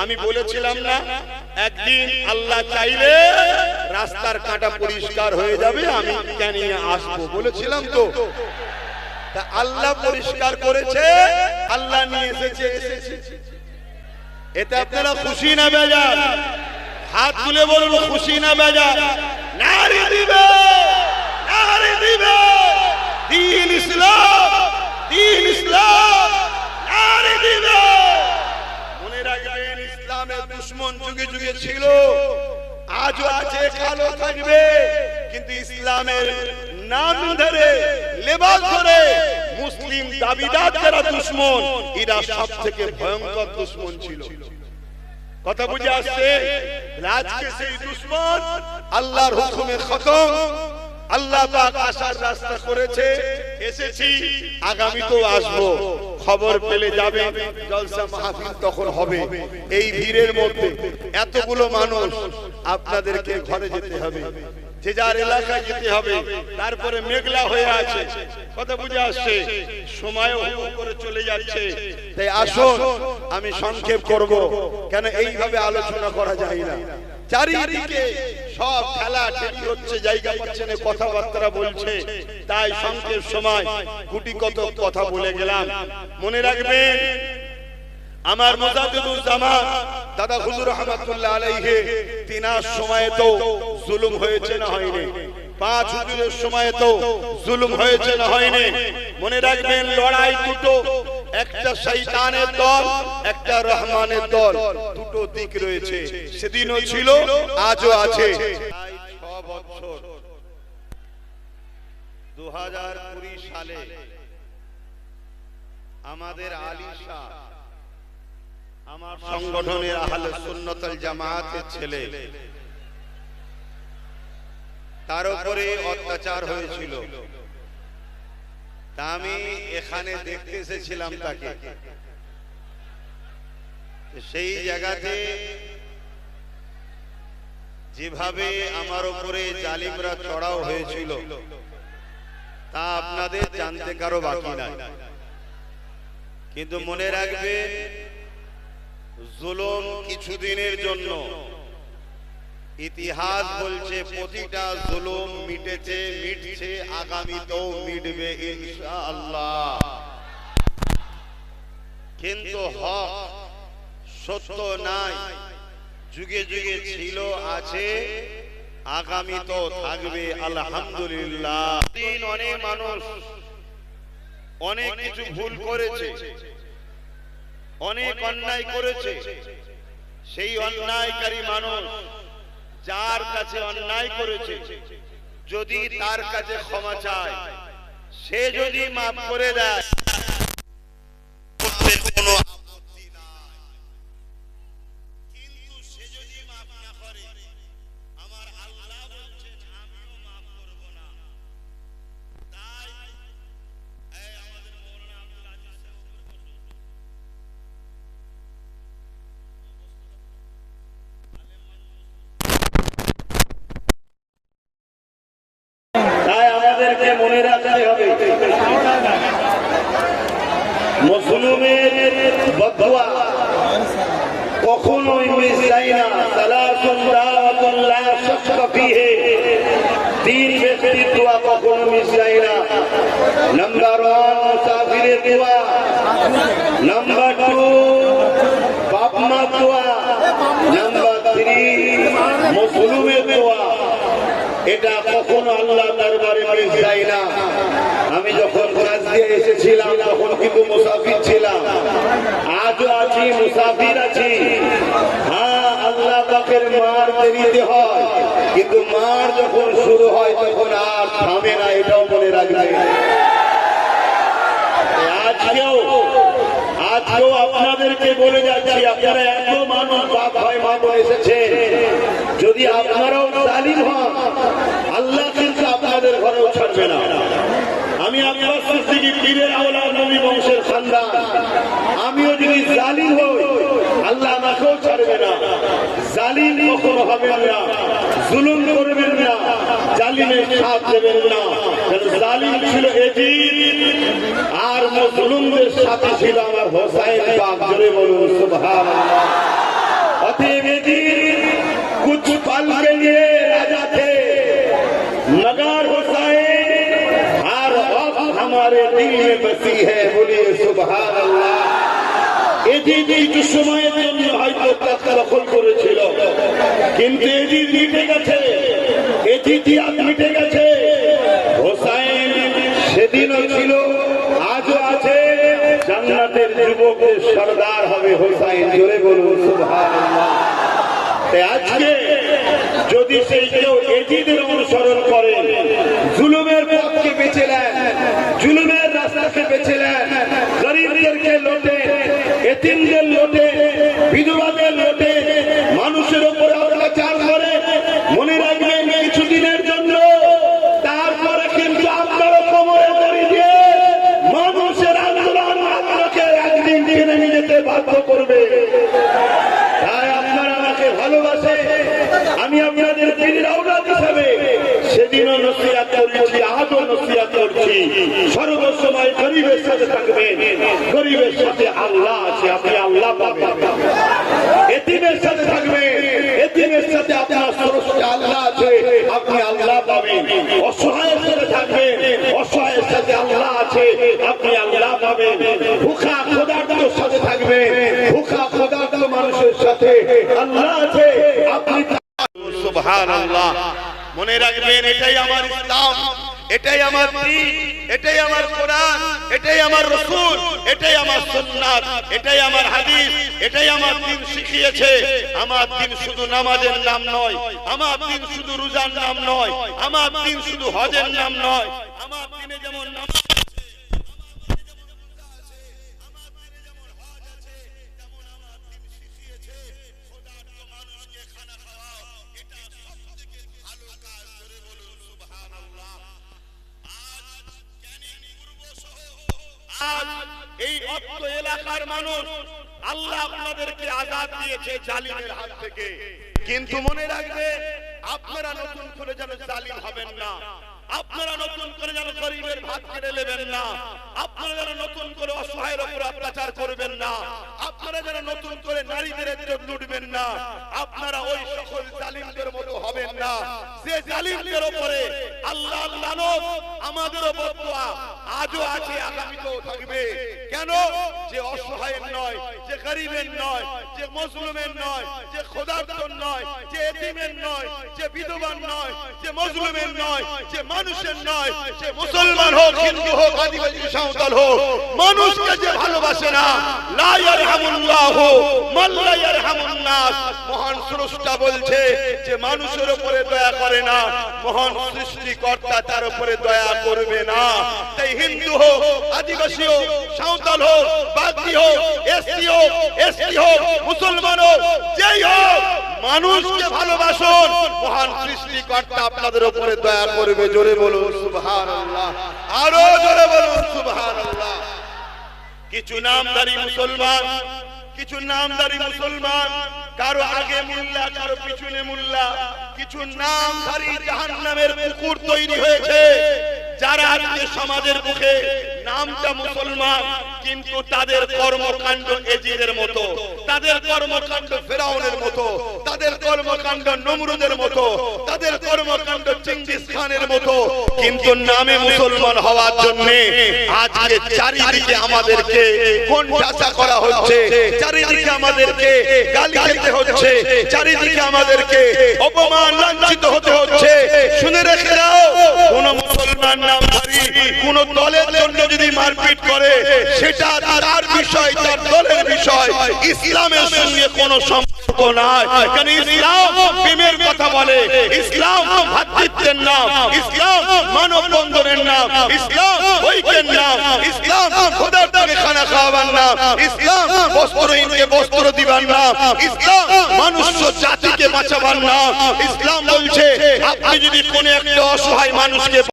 আমি বলেছিলাম না একদিন আল্লাহ চাইলে রাস্তার কাঁটা পরিষ্কার হয়ে যাবে, আমি নিয়ে আসবো বলেছিলাম তো। তা আল্লাহ পরিষ্কার করেছে, আল্লাহ নিয়ে এসেছে। এতে আপনারা খুশি না বেজার? হাত তুলে বলুন খুশি না বেজার? নারী দিবে, নারী দিবে, দ্বীন ইসলাম, দ্বীন ইসলাম, নারী দিবে। মনে রাখবেন ইসলামের দুশমন যুগে যুগে ছিল, আজও আছে, কালও থাকবে, কিন্তু ইসলামের নাম ধরে লেবাস ধরে মুসলিম দাবিদার যারা দুশমন, এরা সব থেকে ভয়ঙ্কর দুশমন ছিল। কথা বুঝে আসছে? আজকে সেই দুশমন আল্লাহর হুকুমে খতম। আল্লাহ পাক আসার রাস্তা করেছে, এসেছি, আগামীতেও আসবো। খবর পেলে যাবে, জলসা মাহফিল তখন হবে। এই ভিড়ের মধ্যে এতগুলো মানুষ, আপনাদেরকে ঘরে যেতে হবে, যে যার এলাকায় যেতে হবে। তারপরে মেঘলা হয়ে আছে, কথা বুঝে আসছে, সময়ও করে চলে যাচ্ছে। তাই আসুন, আমি সংক্ষেপ করব, কেন এইভাবে আলোচনা করা যায় না। চারিদিকে সব খেলা ঠেলি হচ্ছে, জায়গা পাচ্ছে না, কথাবার্তা বলছে, তাই সংক্ষেপ সময় গুটি কত কথা বলে গেলাম। মনে রাখবেন আমার মুজাদ্দিদুজ্জামান দাদা হুজুর রহমাতুল্লাহ আলাইহি, তিনার সময়ে তো জুলুম হয়েছে না হয়নি? পাঁচ হুজুরের সময়ে তো জুলুম হয়েছে না হয়নি? মনে রাখবেন লড়াই দুটো, একটা শয়তানের দল, একটা রহমানের দল, দুটো দিক রয়েছে। সেদিনও ছিল, আজও আছে। 6 বছর 2020 সালে আমাদের আলিশা, আমার সংগঠনের আহলে সুন্নাত ওয়াল জামাতের ছেলে, তার উপরে অত্যাচার হয়েছিল। তা আমি এখানে দেখতে এসেছিলাম তাকে। সেই জায়গাতে যেভাবে আমার উপরে জালিমরা চড়াও হয়েছিল, তা আপনাদের জানতে কারো বাকি নাই। কিন্তু মনে রাখবেন, জুলুম কিছুদিনের জন্য, ইতিহাস বলছে প্রতিটা জুলুম মিটেছে, মিটছে, আগামীতেও মিটবে ইনশাআল্লাহ। কিন্তু হক সত্য নাই, যুগে যুগে ছিল, আছে, আগামীতেও থাকবে আলহামদুলিল্লাহ। অনেক মানুষ অনেক কিছু ভুল করেছে, অনেক অন্যায় করেছে। সেই অন্যায়কারী মানুষ যার কাছে অন্যায় করেছে, যদি তার কাছে ক্ষমা চায়, সে যদি মাফ করে দেয়, কোনো আপত্তি নাই। কিন্তু সে যদি মাফ না করে, আমার আল্লাহ বলছেন আমিও মাফ করব না। তাই আমাদের মওলানা আব্দুল আজিজ সাহেব, তাই আমাদেরকে মনে রাখতে হবে, মুসলিমের বদদুয়া কখনোই মিস যায় না। সালাতুন দাওয়াতুন লা শাক্কা ফিহি, তিন ব্যক্তির দোয়া কখনো মিস যায় না। নাম্বার 1 মুসাফিরের দোয়া, নাম্বার 2 বাপ মা দোয়া, নাম্বার 3 মুসলিমের দোয়া। এটা কখনো আল্লাহ দরবারে মিস যায় না। আমি যখন কাজ দিয়ে এসেছিলাম তখন কিন্তু মুসাফির ছিলাম, আজও আছি, মুসাফির আছি। হ্যাঁ, আল্লাহ পাকের মার দেরিতে হয়, কিন্তু মার যখন শুরু হয় তখন আর থামে না, এটাও মনে রাখবে। আজকেও আপনাদেরকে বলে যাচ্ছি, আপনারা এত মানুষ বাপ ভাই মা বোন এসেছে, যদি আপনারাও জালিম হন, আল্লাহ কিন্তু আপনাদের ঘরেও ছাড়বে না। আমি আব্বাস সিদ্দিকী পীরের আওলাদ, নবী বংশের খানদান, আমিও যদি জালিম হই, আল্লাহ আমাকেও ছাড়বে না। জালিম কখনো হবেন না, জুলুম করবেন না, জালিমের সাথ দেবেন না। জালিম ছিল এজিদ, আর মজলুমদের সাথে ছিল আমার হোসাইন পাক। জোরে বলুন সুবহানাল্লাহ। नसीब है, बोलिए सुभान अल्लाह। এজিদ কিছু সময়ের জন্য হয়তো টাকা দখল করেছিল, কিন্তু এজিদ মিটে গেছে, এজিদিয়াত মিটে গেছে। হোসাইন সেদিনও ছিল, আজও আছে, জান্নাতের যুবকের সরদার হবে হোসাইন, জোরে বলুন সুবহানাল্লাহ। আজকে যদি সেই কেউ এজিদের অনুসরণ করে, জুলুমের পথকে বেছে নেন, জুলুমের রাস্তাকে বেছে নেন, গরিবদেরকে লোটে, এতিমদের লোটে, বিধবাদের লোটে, মানুষের উপরে অত্যাচার করে, মনে রাখবেন কিছুদিনের জন্য, তারপরে কিন্তু আপনারা কোমরে দড়ি দিয়ে মানুষের আন্দোলন আপনাকে একদিন টেনে নিয়ে যেতে বাধ্য করবে। তাই আপনারা আমাকে ভালোবাসে, আমি আপনাদের পীরের আওলাদ হিসাবে সেদিনও নসিহত করেছি, আজও নসিহত করছি, সর্বসময় গরিবের সাথে থাকবেন, গরিবের সাথে আল্লাহ আছে, আপনি আল্লাহ পাবেন। এতিমের সাথে থাকবেন, এতিমের সাথে আপনার স্রষ্টা আল্লাহ আছে, আপনি আল্লাহ পাবেন। অসহায়ের সাথে থাকবেন, অসহায়ের সাথে আল্লাহ আছে, আপনি আল্লাহ পাবেন। ভুখা ক্ষুধার্তর সাথে থাকবেন, ভুখা ক্ষুধার্ত মানুষের সাথে আল্লাহ আছে, আপনি সুবহানাল্লাহ। মনে রাখবেন এটাই আমার ইসলাম, এটাই আমার দ্বীন, এটাই আমার কোরআন, এটাই আমার রাসূল, এটাই আমার সুন্নাত, এটাই আমার হাদিস, এটাই আমার দ্বীন শিখিয়েছে। আমার দ্বীন শুধু নামাজের নাম নয়, আমার দ্বীন শুধু রোজার নাম নয়, আমার দ্বীন শুধু হজের নাম নয়। আমার দ্বীনে যেমন নামাজ এই অত্র এলাকার মানুষ, আল্লাহ আপনাদেরকে আজাদ দিয়েছে জালিমের হাত থেকে, কিন্তু মনে রাখবে আপনারা নতুন করে যেন জালিম হবেন না, আপনারা নতুন করে যেন গরিবের ভাত কেড়ে নেবেন না, আপনারা যেন নতুন করে অসহায়ের উপর অত্যাচার করবেন না, আপনারা যেন নতুন করে নারীদের ইজ্জত লুটবেন না, আপনারা ওই সকল জালিমদের মতো হবেন না যে জালিমদের উপরে আল্লাহর লানত, আমাদেরও বদদুয়া আজও আছে, আগামীতেও থাকবে। কেন? যে অসহায়ের নয়, যে গরিবের নয়, যে মজলুমের নয়, যে ক্ষুধার্তর নয়, যে এতিমের নয়, যে বিধবার নয়, যে মজলুমের নয়, যে মানুষের নয়, সে মুসলমান হোক, হিন্দু হোক, আদিবাসী সাঁওতাল হোক, মানুষকে যে ভালোবাসে না, লা ইয়ারহামুল্লাহু মান লা ইয়ারহামুন নাস। মহান স্রষ্টা বলছে যে মানুষের উপরে দয়া করে না, মহান সৃষ্টিকর্তা তার উপরে দয়া করবে না। তাই হিন্দু হোক, আদিবাসী হোক, সাঁওতাল হোক, বাগদি হোক, এসসি হোক, এসটি হোক, মুসলমান হোক, যেই হোক, মানুষকে ভালোবাসুন, মহান সৃষ্টিকর্তা আপনাদের উপরে দয়া করবে। জোরে বলুন সুবহানাল্লাহ, আরো জোরে বলুন সুবহানাল্লাহ। কিছু নামধারী মুসলমান, কিছু নামধারী মুসলমান, কারো আগে মুল্লা, কারো পিছনে মুল্লা, কিছু নামধারী জাহান্নামের পুকুর তৈরি হয়েছে, যারা আজকে সমাজের মুখে নামটা মুসলমান, কিন্তু তাদের কর্মকাণ্ড এজিদের মতো, তাদের কর্মকাণ্ড ফেরাউনের মতো, তাদের কর্মকাণ্ড নমরুদের মতো, তাদের কর্মকাণ্ড চেঙ্গিস খানের মতো। কিন্তু নামে মুসলমান হওয়ার জন্য আজকে চারিদিকে আমাদেরকে কোণঠাসা করা হচ্ছে, চারিদিকে আমাদেরকে গালি খেতে হচ্ছে, চারিদিকে আমাদেরকে অপমান লাঞ্ছিত হতে হচ্ছে। শুনে রেখে দাও, কোন মুসলমান নামধারী কোন দলের জন্য যদি মারপিট করে, সেটা তার বিষয়, তার দলের বিষয়, ইসলামের সঙ্গে কোনো সম্পর্ক নাই। কারণ ইসলাম প্রেমের কথা বলে, ইসলাম ভ্রাতৃত্বের নাম, ইসলাম মানব বন্ধনের নাম, ইসলাম ঐক্যের নাম, ইসলাম খোদার থেকে খানা খাওয়াবার নাম, ইসলাম বস্ত্রহীনকে বস্ত্র দিবার নাম, ইসলাম মানুষ জাতিকে বাঁচাবার নাম। ইসলাম বলছে আপনি যদি কোনো একটা অসহায় মানুষকে